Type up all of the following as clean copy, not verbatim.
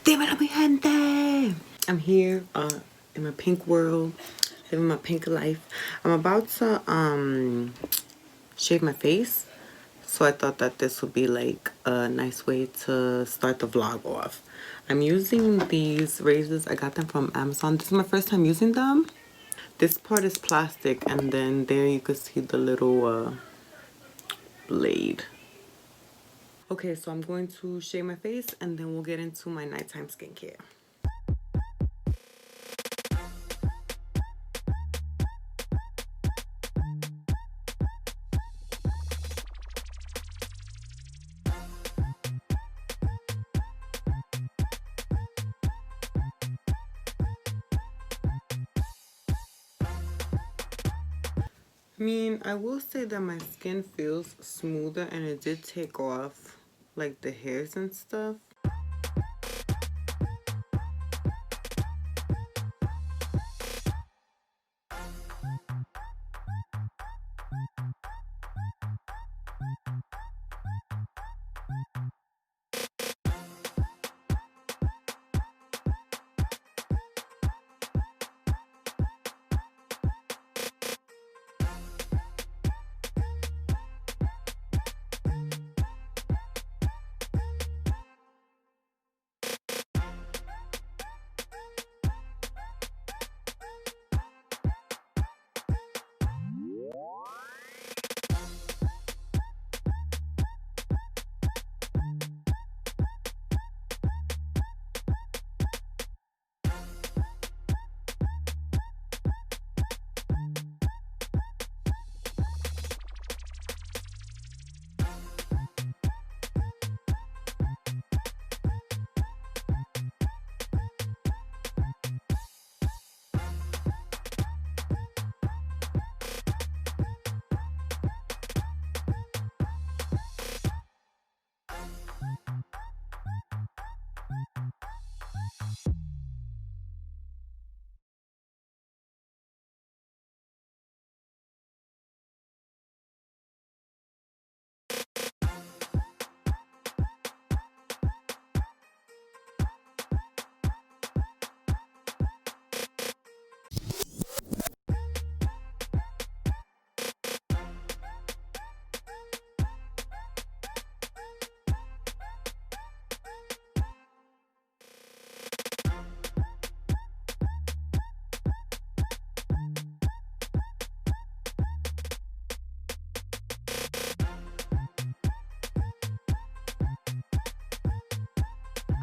Dímelo, mi gente. I'm here in my pink world, living my pink life. I'm about to shave my face, so I thought that this would be like a nice way to start the vlog off. I'm using these razors. I got them from Amazon. This is my first time using them. This part is plastic, and then there you can see the little blade. Okay, so I'm going to shave my face and then we'll get into my nighttime skincare. I mean, I will say that my skin feels smoother and it did take off like the hairs and stuff.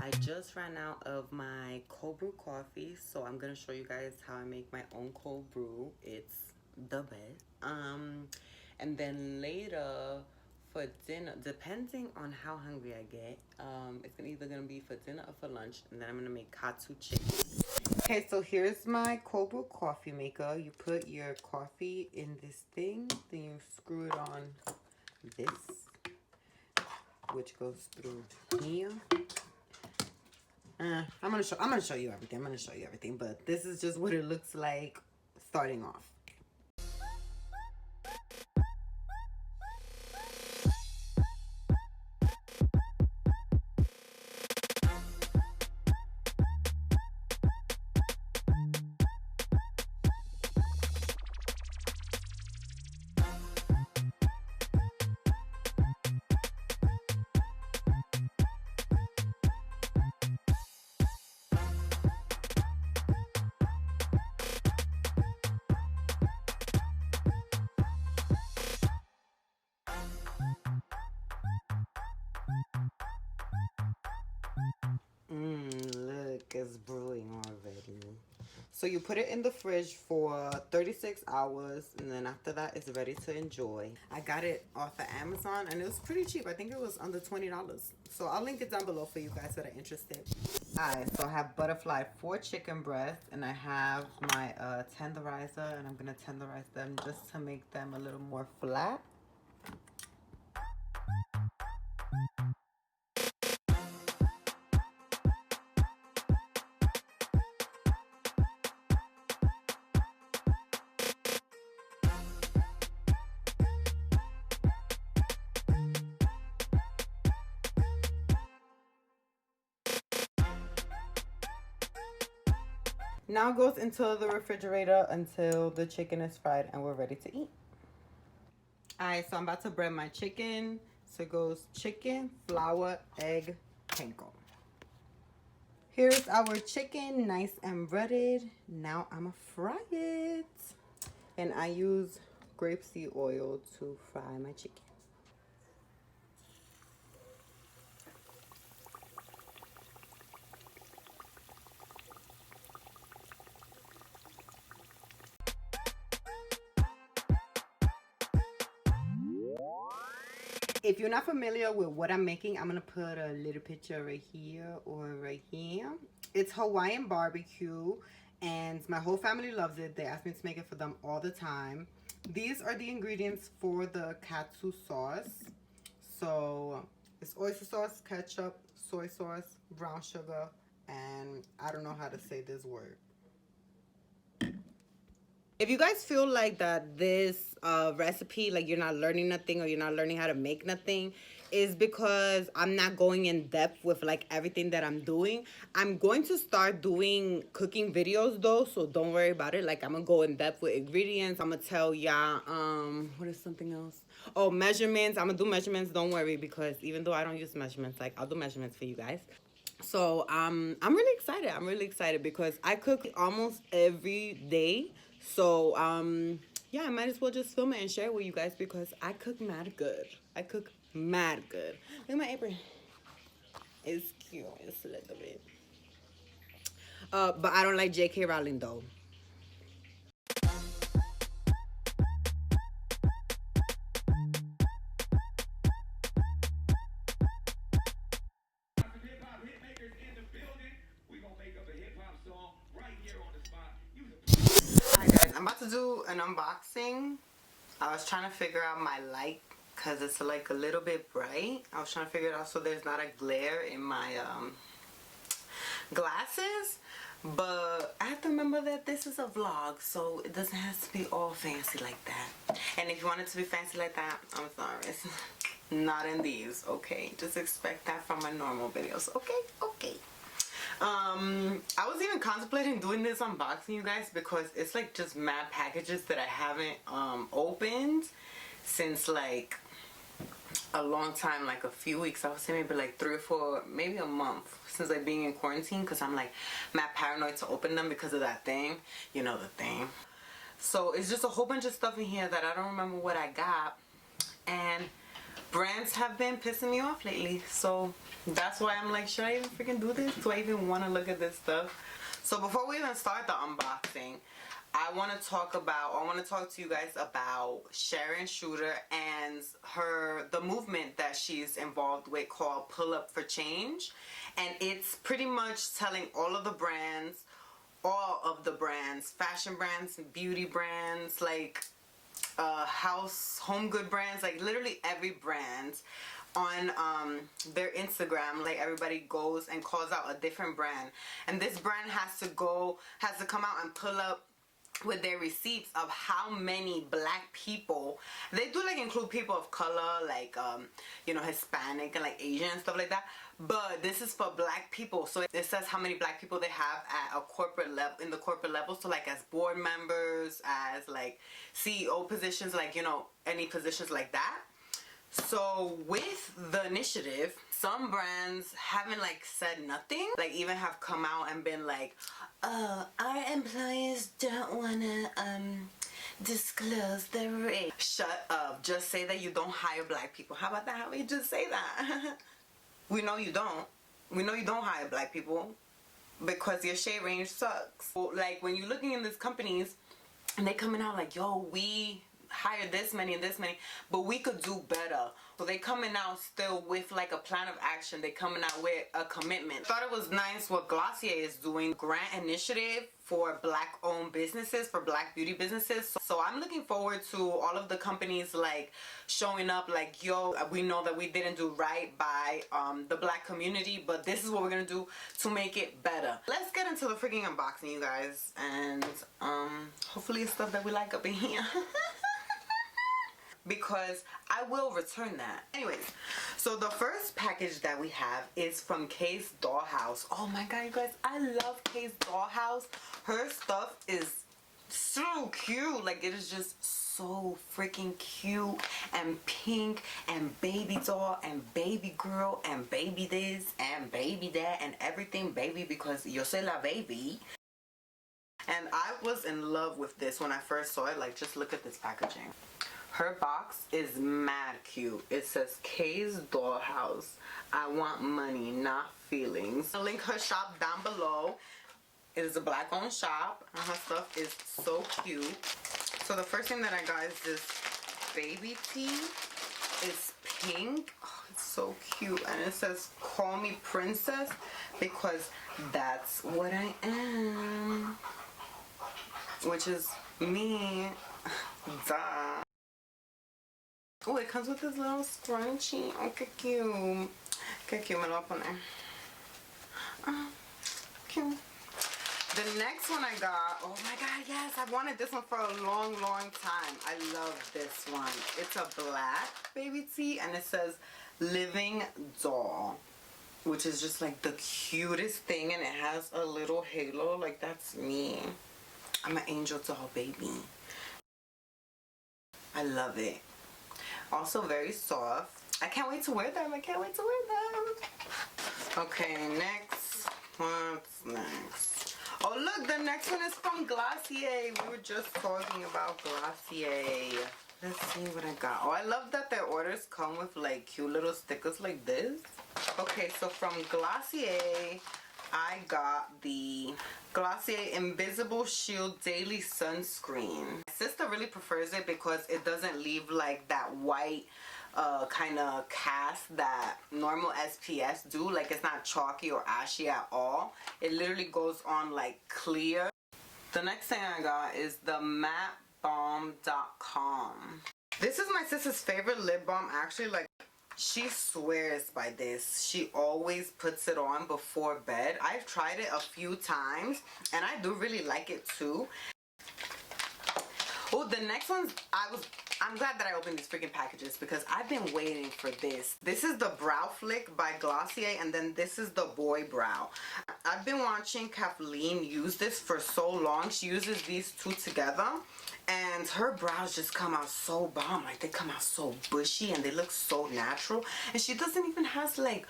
I just ran out of my cold brew coffee, so I'm gonna show you guys how I make my own cold brew. It's the best. And then later for dinner, depending on how hungry I get, it's either gonna be for dinner or for lunch, and then I'm gonna make katsu chicken. Okay, so here's my cold brew coffee maker. You put your coffee in this thing, then you screw it on this, which goes through here. I'm gonna show you everything. But this is just what it looks like starting off. Look, it's brewing already. So you put it in the fridge for 36 hours, and then after that, it's ready to enjoy. I got it off of Amazon, and it was pretty cheap. I think it was under $20. So I'll link it down below for you guys that are interested. Alright, so I have butterfly 4 chicken breasts, and I have my tenderizer, and I'm gonna tenderize them just to make them a little more flat. Now it goes into the refrigerator until the chicken is fried and we're ready to eat. Alright, so I'm about to bread my chicken. So it goes chicken, flour, egg, panko. Here's our chicken, nice and breaded. Now I'm gonna fry it. And I use grapeseed oil to fry my chicken. If you're not familiar with what I'm making, I'm gonna put a little picture right here or right here. It's Hawaiian barbecue and my whole family loves it. They ask me to make it for them all the time. These are the ingredients for the katsu sauce. So it's oyster sauce, ketchup, soy sauce, brown sugar, and I don't know how to say this word. If you guys feel like that this recipe, like you're not learning nothing or you're not learning how to make nothing, is because I'm not going in depth with like everything that I'm doing. I'm going to start doing cooking videos though, so don't worry about it. Like I'm gonna go in depth with ingredients. I'm gonna tell y'all what is something else? Oh, measurements. I'm gonna do measurements, don't worry, because even though I don't use measurements, like I'll do measurements for you guys. So I'm really excited. I'm really excited because I cook almost every day. So yeah, I might as well just film it and share it with you guys because I cook mad good. I cook mad good. Look at my apron. It's cute. It's a little bit. But I don't like J.K. Rowling though. Alright guys, I'm about to do an unboxing. I was trying to figure out my light because it's like a little bit bright. I was trying to figure it out so there's not a glare in my glasses. But I have to remember that this is a vlog, so it doesn't have to be all fancy like that. And if you want it to be fancy like that, I'm sorry. It's not in these, okay? Just expect that from my normal videos, okay? Okay. I was even contemplating doing this unboxing, you guys, because it's like just mad packages that I haven't opened since like a long time, like a few weeks. I would say maybe like 3 or 4, maybe a month since like being in quarantine, because I'm like mad paranoid to open them because of that thing, you know, the thing. So it's just a whole bunch of stuff in here that I don't remember what I got, and brands have been pissing me off lately, so that's why I'm like, should I even freaking do this? Do I even want to look at this stuff? So before we even start the unboxing, I want to talk to you guys about Sharon Shooter and the movement that she's involved with called Pull Up for Change. And it's pretty much telling all of the brands, fashion brands, beauty brands, like home good brands, like literally every brand on their Instagram, like everybody goes and calls out a different brand, and this brand has to come out and pull up with their receipts of how many black people they do, like include people of color, like you know, Hispanic and like Asian and stuff like that, but this is for black people. So it says how many black people they have at a corporate level, in the corporate level, so like as board members, as like CEO positions, like, you know, any positions like that. So with the initiative, some brands haven't like said nothing, like even have come out and been like, oh, our employees don't wanna disclose the rate. Shut up. Just say that you don't hire black people. How about that? How about you just say that? We know you don't. We know you don't hire black people because your shade range sucks. So, like when you're looking in these companies and they coming out like, yo, we hire this many and this many, but we could do better. So they coming out still with like a plan of action. They coming out with a commitment. I thought it was nice what Glossier is doing, grant initiative for black owned businesses, for black beauty businesses. So I'm looking forward to all of the companies like showing up like, yo, we know that we didn't do right by the black community, but this is what we're gonna do to make it better. Let's get into the freaking unboxing, you guys, and hopefully it's stuff that we like up in here. because I will return that. Anyways, so the first package that we have is from K's Dollhouse. Oh my god, you guys, I love K's Dollhouse. Her stuff is so cute. Like, it is just so freaking cute and pink and baby doll and baby girl and baby this and baby that and everything baby, because yo soy la baby. And I was in love with this when I first saw it. Like, just look at this packaging. Her box is mad cute. It says K's Dollhouse. I want money, not feelings. I'll link her shop down below. It is a black owned shop and her stuff is so cute. So the first thing that I got is this baby tee. It's pink. Oh, it's so cute. And it says call me princess, because that's what I am. Which is me. Duh. Oh, it comes with this little scrunchie. Oh, qué cute. Qué cute. Me lo voy a poner. Cute. The next one I got, oh my god, yes, I've wanted this one for a long time. I love this one. It's a black baby tee and it says living doll, which is just like the cutest thing, and it has a little halo. Like, that's me. I'm an angel doll baby. I love it. Also very soft. I can't wait to wear them. I can't wait to wear them. Okay, next. What's next? Oh look, the next one is from Glossier. We were just talking about Glossier. Let's see what I got. Oh, I love that their orders come with like cute little stickers like this. Okay, so from Glossier, I got the Glossier Invisible Shield Daily Sunscreen. My sister really prefers it because it doesn't leave like that white kind of cast that normal SPF do. Like, it's not chalky or ashy at all. It literally goes on like clear. The next thing I got is the mattebalm.com. This is my sister's favorite lip balm. Actually, like, she swears by this. She always puts it on before bed. I've tried it a few times and I do really like it too. Oh, the next one's, I'm glad that I opened these freaking packages because I've been waiting for this. This is the Brow Flick by Glossier, and then this is the Boy Brow. I've been watching Kathleen use this for so long. She uses these two together and her brows just come out so bomb. Like, they come out so bushy and they look so natural. And she doesn't even have like,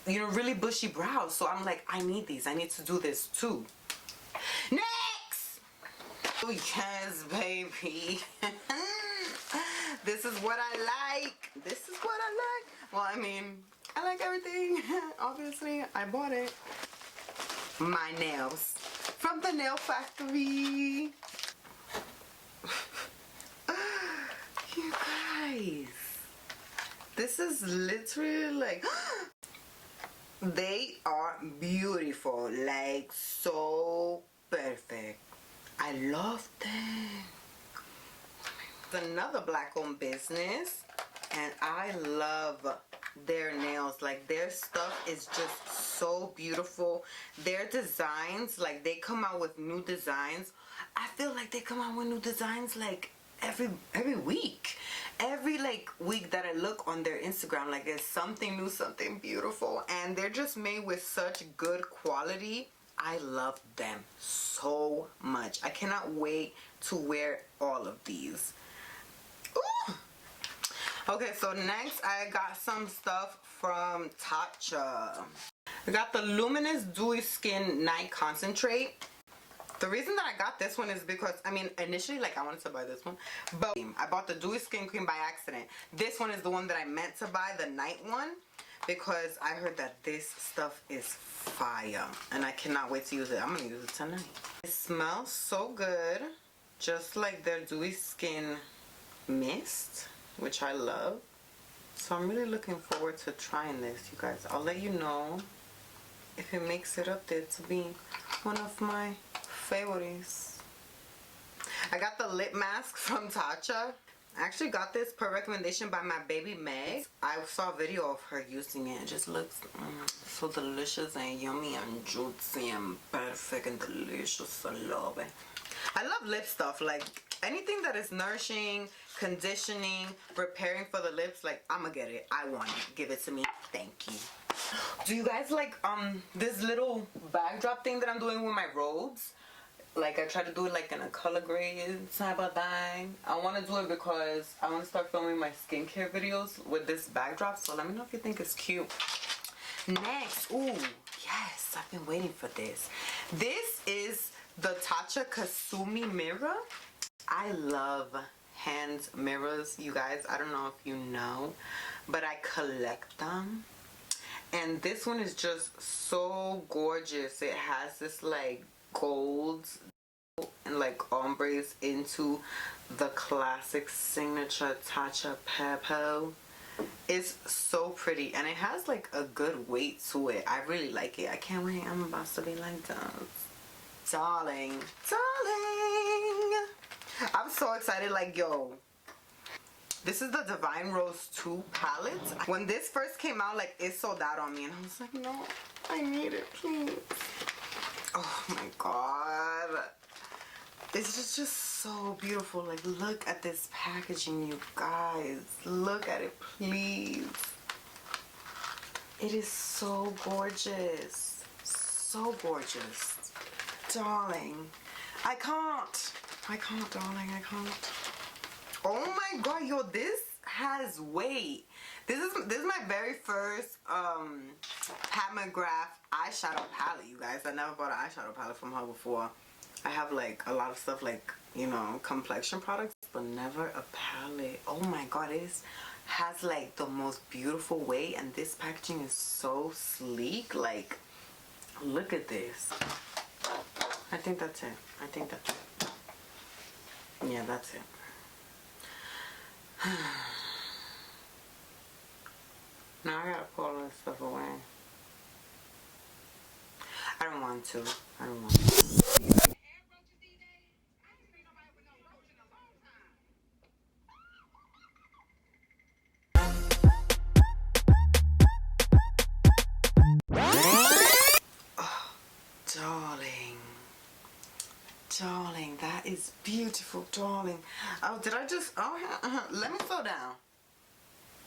you know, really bushy brows. So I'm like, I need these. I need to do this too. Next! Oh yes, baby. This is what I like. This is what I like. Well, I mean, I like everything. Obviously, I bought it. My nails from the nail factory. You guys, this is literally like, they are beautiful. Like, so perfect. I love them. Another black owned business, and I love their nails. Like, their stuff is just so beautiful. Their designs, like, they come out with new designs. I feel like they come out with new designs like every week. Every like week that I look on their Instagram, like, there's something new, something beautiful, and they're just made with such good quality. I love them so much. I cannot wait to wear all of these. Ooh. Okay, so next I got some stuff from Tatcha. I got the Luminous Dewy Skin Night Concentrate. The reason that I got this one is because, I mean, initially, like, I wanted to buy this one, but I bought the Dewy Skin Cream by accident. This one is the one that I meant to buy, the night one, because I heard that this stuff is fire and I cannot wait to use it. I'm gonna use it tonight. It smells so good, just like their Dewy Skin Mist, which I love. So I'm really looking forward to trying this, you guys. I'll let you know if it makes it up there to be one of my favorites. I got the lip mask from Tatcha. I actually got this per recommendation by my baby Meg. I saw a video of her using it. It just looks so delicious and yummy and juicy and perfect and delicious. I love it. I love lip stuff. Like anything that is nourishing, conditioning, repairing for the lips, like I'ma get it. I want it. Give it to me. Thank you. Do you guys like this little backdrop thing that I'm doing with my robes? Like I try to do it like in a color grade type of thing. I want to do it because I want to start filming my skincare videos with this backdrop. So let me know if you think it's cute. Next, ooh, yes, I've been waiting for this. This is the Tatcha Kasumi mirror. I love hand mirrors, you guys. I don't know if you know, but I collect them. And this one is just so gorgeous. It has this like golds and like ombres into the classic signature Tatcha purple. It's so pretty and it has like a good weight to it. I really like it. I can't wait. I'm about to be like this. Darling, darling, I'm so excited. Like, yo, this is the Divine Rose 2 palette. When this first came out, like, it sold out on me and I was like, no, I need it, please. Oh my god, it's just so beautiful. Like, look at this packaging, you guys. Look at it, please. It is so gorgeous, so gorgeous. Darling, I can't, darling, I can't. Oh my god, yo, this has weight. This is my very first McGrath eyeshadow palette, you guys. I never bought an eyeshadow palette from her before. I have like a lot of stuff like, you know, complexion products, but never a palette. Oh my god, it has like the most beautiful weight, and this packaging is so sleek. Like, look at this. I think that's it. I think that's it. Yeah, that's it. Now I gotta pull all this stuff away. I don't want to. I don't want to. Oh, darling. Darling, that is beautiful, darling. Oh, did I just... Oh, let me slow down.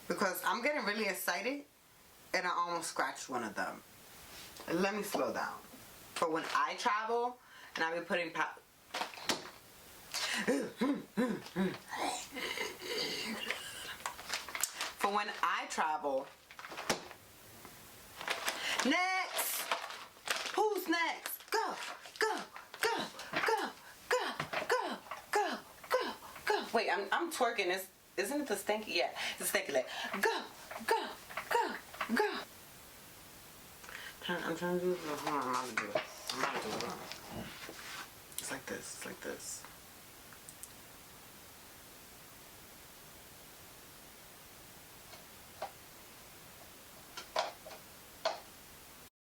Because I'm getting really excited and I almost scratched one of them. Let me slow down. For when I travel and I be putting for when I travel. Next! Who's next? Go, go, go, go, go, go, go, go, go. Wait, I'm twerking. Isn't it the stinky? Yeah, it's the stinky leg. Go, go, go, go. I'm trying to do it. Hold on, I'm about to do it. It's like this. It's like this.